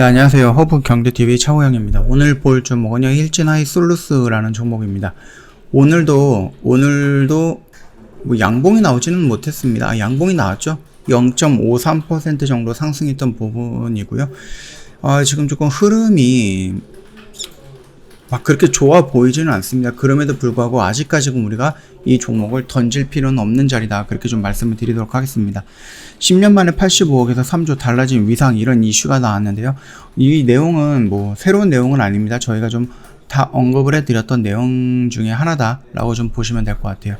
네, 안녕하세요. 허브경제TV 차호영입니다. 오늘 볼 종목은요, 일진하이솔루스라는 종목입니다. 오늘도 뭐 양봉이 나오지는 못했습니다. 양봉이 나왔죠? 0.53% 정도 상승했던 부분이고요. 지금 조금 흐름이 막 그렇게 좋아 보이지는 않습니다. 그럼에도 불구하고 아직까지는 우리가 이 종목을 던질 필요는 없는 자리다. 그렇게 좀 말씀을 드리도록 하겠습니다. 10년 만에 85억에서 3조 달라진 위상, 이런 이슈가 나왔는데요. 이 내용은 뭐 새로운 내용은 아닙니다. 저희가 좀 다 언급을 해드렸던 내용 중에 하나다라고 좀 보시면 될 것 같아요.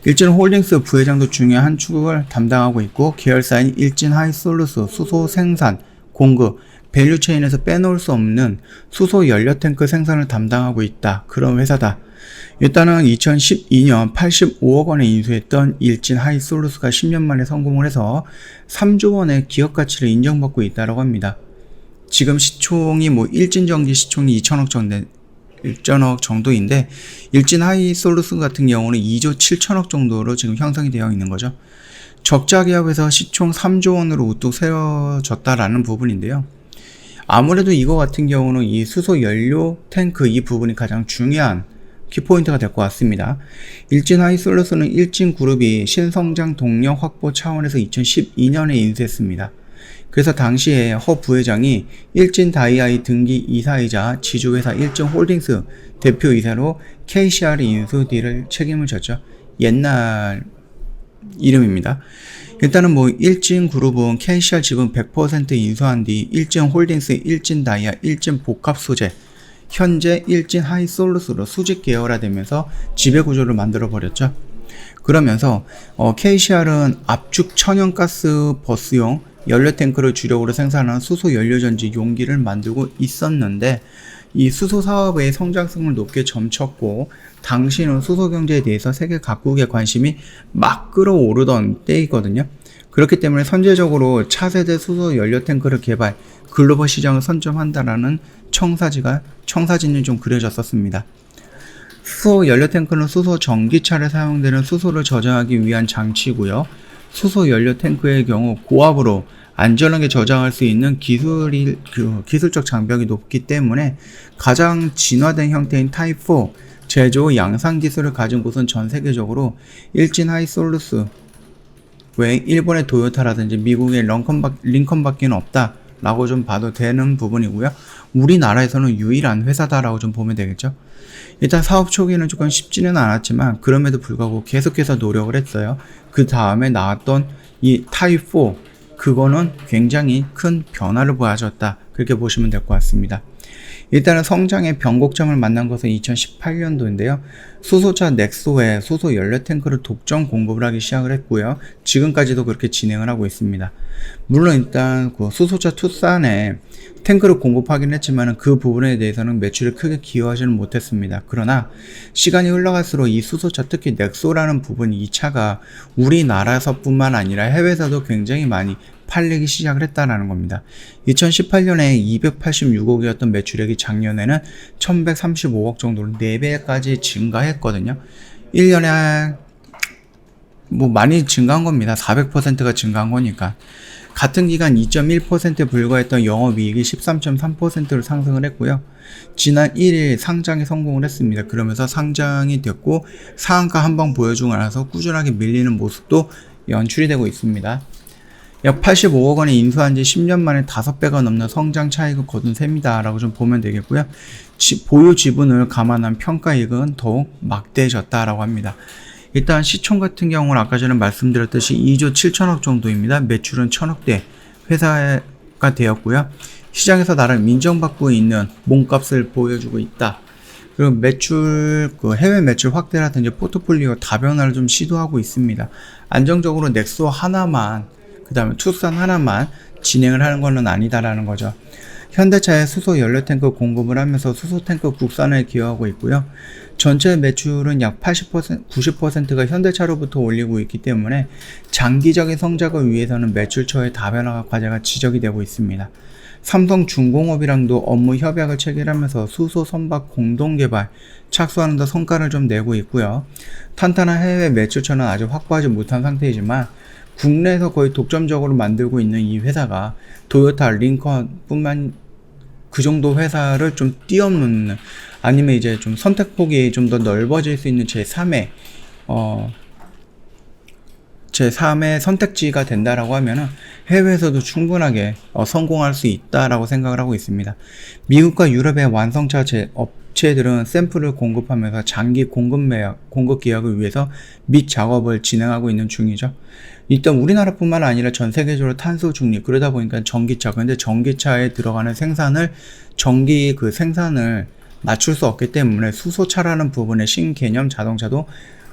일진홀딩스 부회장도 중요한 축을 담당하고 있고, 계열사인 일진하이솔루스 수소 생산, 공급, 밸류체인에서 빼놓을 수 없는 수소 연료 탱크 생산을 담당하고 있다. 그런 회사다. 일단은 2012년 85억 원에 인수했던 일진하이솔루스가 10년 만에 성공을 해서 3조 원의 기업 가치를 인정받고 있다고 합니다. 지금 시총이 일진전기 시총이 2천억 정도인데, 일진하이솔루스 같은 경우는 2조 7천억 정도로 지금 형성이 되어 있는 거죠. 적자 기업에서 시총 3조 원으로 우뚝 세워졌다라는 부분인데요. 아무래도 이거 같은 경우는 이 수소 연료 탱크 이 부분이 가장 중요한 키포인트가 될 것 같습니다. 일진하이솔루스는 일진그룹이 신성장 동력 확보 차원에서 2012년에 인수했습니다. 그래서 당시에 허 부회장이 일진다이아이 등기 이사이자 지주회사 일진홀딩스 대표이사로 KCR 인수 딜을 책임을 졌죠. 옛날 이름입니다. 일단은 일진그룹은 KCR 지분 100% 인수한 뒤 일진홀딩스, 일진다이아, 일진복합소재, 현재 일진하이솔루스로 수직 계열화되면서 지배구조를 만들어 버렸죠. 그러면서 KCR은 압축 천연가스 버스용 연료탱크를 주력으로 생산하는 수소 연료전지 용기를 만들고 있었는데, 이 수소 사업의 성장성을 높게 점쳤고, 당시는 수소 경제에 대해서 세계 각국의 관심이 막 끌어오르던 때이거든요. 그렇기 때문에 선제적으로 차세대 수소 연료 탱크를 개발, 글로벌 시장을 선점한다라는 청사진이 좀 그려졌었습니다. 수소 연료 탱크는 수소 전기차에 사용되는 수소를 저장하기 위한 장치고요. 수소 연료 탱크의 경우 고압으로 안전하게 저장할 수 있는 기술적 장벽이 높기 때문에 가장 진화된 형태인 타입 4 제조 양산 기술을 가진 곳은 전 세계적으로 일진하이솔루스 외 일본의 도요타라든지 미국의 링컨밖에는 없다라고 좀 봐도 되는 부분이고요. 우리나라에서는 유일한 회사다라고 좀 보면 되겠죠. 일단 사업 초기에는 조금 쉽지는 않았지만 그럼에도 불구하고 계속해서 노력을 했어요. 그 다음에 나왔던 이 타입 4, 그거는 굉장히 큰 변화를 보여줬다. 그렇게 보시면 될 것 같습니다. 일단은 성장의 변곡점을 만난 것은 2018년도인데요. 수소차 넥소에 수소 연료 탱크를 독점 공급을 하기 시작을 했고요. 지금까지도 그렇게 진행을 하고 있습니다. 물론 일단 그 수소차 투싼에 탱크를 공급하긴 했지만 그 부분에 대해서는 매출에 크게 기여하지는 못했습니다. 그러나 시간이 흘러갈수록 이 수소차, 특히 넥소라는 부분, 이 차가 우리나라에서뿐만 아니라 해외에서도 굉장히 많이 팔리기 시작을 했다는 겁니다. 2018년에 286억이었던 매출액이 작년에는 1135억 정도로 4배까지 증가했거든요. 1년에 많이 증가한 겁니다. 400%가 증가한 거니까. 같은 기간 2.1%에 불과했던 영업이익이 13.3%로 상승을 했고요. 지난 1일 상장에 성공을 했습니다. 그러면서 상장이 됐고 상한가 한방 보여주고 나서 꾸준하게 밀리는 모습도 연출이 되고 있습니다. 약 85억 원에 인수한 지 10년 만에 5배가 넘는 성장 차익을 거둔 셈이다 라고 좀 보면 되겠고요. 보유 지분을 감안한 평가이익은 더욱 막대해졌다라고 합니다. 일단 시총 같은 경우는 아까 전에 말씀드렸듯이 2조 7천억 정도입니다. 매출은 1000억대 회사가 되었고요. 시장에서 나름 인정받고 있는 몸값을 보여주고 있다. 그리고 해외 매출 확대라든지 포트폴리오 다변화를 좀 시도하고 있습니다. 안정적으로 넥소 하나만, 그 다음에 투싼 하나만 진행을 하는 것은 아니다라는 거죠. 현대차에 수소 연료 탱크 공급을 하면서 수소 탱크 국산에 기여하고 있고요. 전체 매출은 약 80%, 90%가 현대차로부터 올리고 있기 때문에 장기적인 성장을 위해서는 매출처의 다변화 과제가 지적이 되고 있습니다. 삼성중공업이랑도 업무 협약을 체결하면서 수소 선박 공동개발 착수하는 데 성과를 좀 내고 있고요. 탄탄한 해외 매출처는 아직 확보하지 못한 상태이지만 국내에서 거의 독점적으로 만들고 있는 이 회사가 도요타, 링컨 뿐만 그 정도 회사를 좀 뛰어넘는, 아니면 이제 좀 선택폭이 좀 더 넓어질 수 있는 제3의 선택지가 된다라고 하면은 해외에서도 충분하게 성공할 수 있다라고 생각을 하고 있습니다. 미국과 유럽의 완성차 업체들은 샘플을 공급하면서 장기 공급 계약을 위해서 및 작업을 진행하고 있는 중이죠. 일단 우리나라뿐만 아니라 전 세계적으로 탄소 중립, 그러다 보니까 전기차, 근데 전기차에 들어가는 생산을 맞출 수 없기 때문에 수소차라는 부분의 신개념 자동차도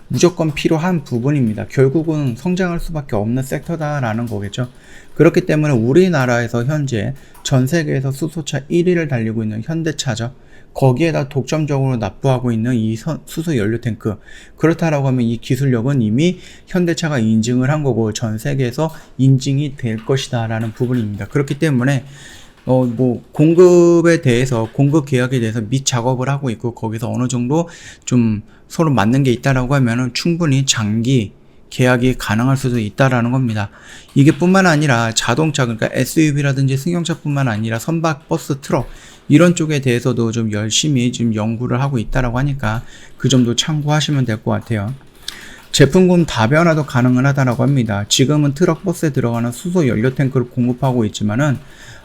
무조건 필요한 부분입니다. 결국은 성장할 수밖에 없는 섹터다라는 거겠죠. 그렇기 때문에 우리나라에서 현재 전 세계에서 수소차 1위를 달리고 있는 현대차죠. 거기에다 독점적으로 납부하고 있는 이 수소 연료 탱크, 그렇다라고 하면 이 기술력은 이미 현대차가 인증을 한 거고 전 세계에서 인증이 될 것이다 라는 부분입니다. 그렇기 때문에 공급 계약에 대해서 및 작업을 하고 있고, 거기서 어느 정도 좀 서로 맞는 게 있다라고 하면은 충분히 장기 계약이 가능할 수도 있다라는 겁니다. 이게 뿐만 아니라 자동차, 그러니까 SUV라든지 승용차뿐만 아니라 선박, 버스, 트럭 이런 쪽에 대해서도 좀 열심히 지금 연구를 하고 있다라고 하니까 그 점도 참고하시면 될 것 같아요. 제품군 다변화도 가능은 하다라고 합니다. 지금은 트럭, 버스에 들어가는 수소 연료 탱크를 공급하고 있지만은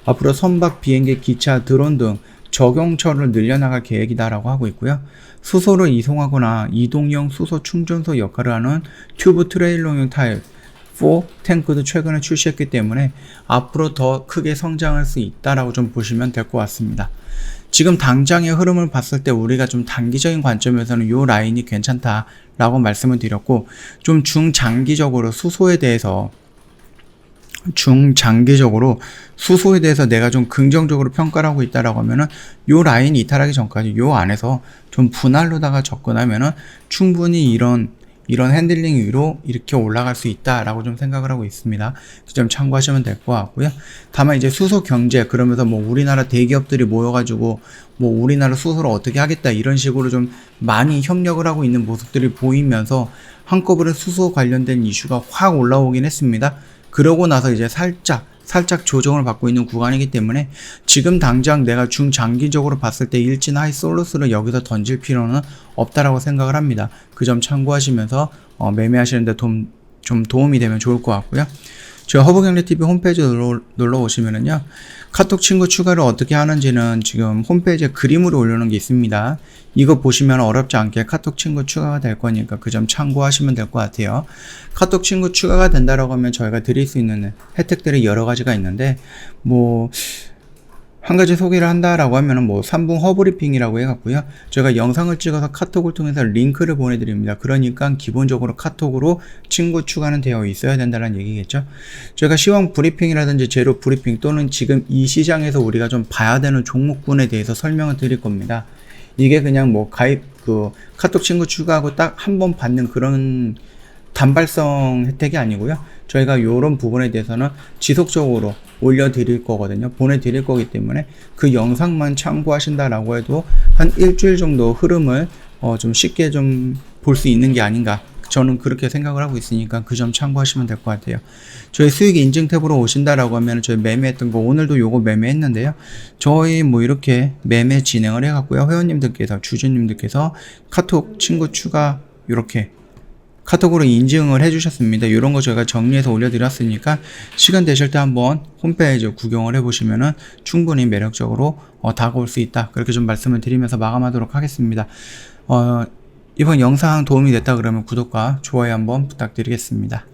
앞으로 선박, 비행기, 기차, 드론 등 적용처를 늘려나갈 계획이다라고 하고 있고요. 수소를 이송하거나 이동형 수소 충전소 역할을 하는 튜브 트레일러용 타입 4 탱크도 최근에 출시했기 때문에 앞으로 더 크게 성장할 수 있다라고 좀 보시면 될 것 같습니다. 지금 당장의 흐름을 봤을 때 우리가 좀 단기적인 관점에서는 이 라인이 괜찮다라고 말씀을 드렸고, 좀 중장기적으로 수소에 대해서 내가 좀 긍정적으로 평가를 하고 있다라고 하면은 요 라인 이탈하기 전까지 요 안에서 좀 분할로다가 접근하면은 충분히 이런 핸들링 위로 이렇게 올라갈 수 있다라고 좀 생각을 하고 있습니다. 그 점 참고하시면 될 것 같고요. 다만 이제 수소 경제, 그러면서 뭐 우리나라 대기업들이 모여가지고 뭐 우리나라 수소를 어떻게 하겠다 이런 식으로 좀 많이 협력을 하고 있는 모습들이 보이면서 한꺼번에 수소 관련된 이슈가 확 올라오긴 했습니다. 그러고 나서 이제 살짝 조정을 받고 있는 구간이기 때문에 지금 당장 내가 중장기적으로 봤을 때 일진 하이 솔루스를 여기서 던질 필요는 없다라고 생각을 합니다. 그 점 참고하시면서 매매하시는데 좀 도움이 되면 좋을 것 같고요. 저희 허브경제TV 홈페이지 놀러 오시면은요, 카톡 친구 추가를 어떻게 하는지는 지금 홈페이지에 그림으로 올려놓은 게 있습니다. 이거 보시면 어렵지 않게 카톡 친구 추가가 될 거니까 그 점 참고하시면 될 것 같아요. 카톡 친구 추가가 된다라고 하면 저희가 드릴 수 있는 혜택들이 여러 가지가 있는데, 한 가지 소개를 한다라고 하면은 3분 허브리핑이라고 해갖고요. 저희가 영상을 찍어서 카톡을 통해서 링크를 보내드립니다. 그러니까 기본적으로 카톡으로 친구 추가는 되어 있어야 된다는 얘기겠죠. 저희가 시황 브리핑이라든지 제로 브리핑 또는 지금 이 시장에서 우리가 좀 봐야 되는 종목군에 대해서 설명을 드릴 겁니다. 이게 그냥 카톡 친구 추가하고 딱 한 번 받는 그런 단발성 혜택이 아니고요. 저희가 이런 부분에 대해서는 지속적으로 올려드릴 거거든요. 보내드릴 거기 때문에 그 영상만 참고하신다라고 해도 한 일주일 정도 흐름을 좀 쉽게 좀 볼 수 있는 게 아닌가, 저는 그렇게 생각을 하고 있으니까 그 점 참고하시면 될 것 같아요. 저희 수익 인증 탭으로 오신다라고 하면 저희 매매했던 거, 오늘도 요거 매매했는데요. 저희 이렇게 매매 진행을 해갖고요. 회원님들께서, 주주님들께서 카톡 친구 추가 이렇게 카톡으로 인증을 해주셨습니다. 이런 거 저희가 정리해서 올려드렸으니까 시간 되실 때 한번 홈페이지 구경을 해보시면은 충분히 매력적으로 다가올 수 있다. 그렇게 좀 말씀을 드리면서 마감하도록 하겠습니다. 이번 영상 도움이 됐다 그러면 구독과 좋아요 한번 부탁드리겠습니다.